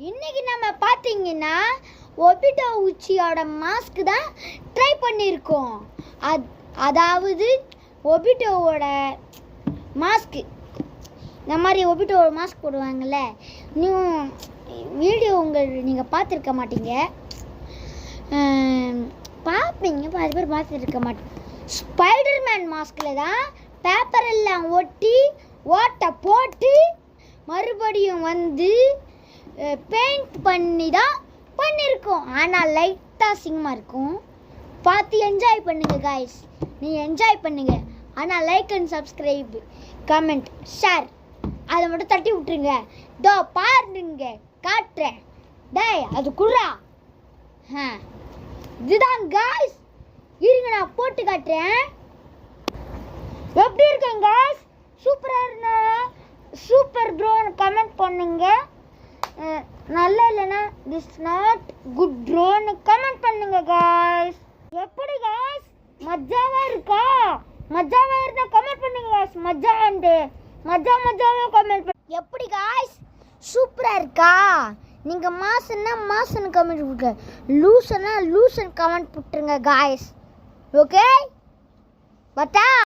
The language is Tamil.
இன்னைக்கு நம்ம பார்த்தீங்கன்னா ஒபிட்டோ உச்சியோட மாஸ்க் தான் ட்ரை பண்ணியிருக்கோம். அதாவது ஒபிட்டோவோட மாஸ்க், இந்த மாதிரி ஒபிட்டோவோட மாஸ்க் போடுவாங்கள்ல, வீடியோ நீங்கள் பார்த்துருக்க மாட்டீங்க, பார்ப்பீங்க, பாதி பேர் பார்த்துருக்க மாட்டீங்க. ஸ்பைடர்மேன் மாஸ்கில் தான் பேப்பர் எல்லாம் ஒட்டி ஓட்டை போட்டு மறுபடியும் பெயிண்ட் பண்ணி தான் பண்ணியிருக்கோம். ஆனால் லைட்டாக சிங்கமாக இருக்கும். பார்த்து என்ஜாய் பண்ணுங்க காய்ஸ். நீங்கள் என்ஜாய் பண்ணுங்க. ஆனால் like and subscribe, comment, share அதை மட்டும் தட்டி விட்டுருங்க. இதோ பாருங்க, காட்டுறேன். டேய் அது குர்ரா. இதுதான் காய்ஸ். இருங்க நான் போட்டு காட்டுறேன். எப்படி இருக்கேன் காய்ஸ்? சூப்பர் ப்ரோன்னு கமெண்ட் பண்ணுங்க. நல்லா இல்லைன்னா திஸ் நாட் குட் ப்ரோன்னு கமெண்ட் பண்ணுங்க காய்ஸ். எப்படி காய்ஸ்? மஜாவா இருக்கா? மஜாவா இருந்தா கமெண்ட் பண்ணுங்க காய்ஸ். மஜாவே கமெண்ட் பண்ணுங்க. எப்படி காய்ஸ்? சூப்பரா இருக்கா? நீங்க மாசன்னு கமெண்ட் போட்டுருங்க. லூசன் கமெண்ட் போட்டுருங்க காய்ஸ். ஓகே பத்தா?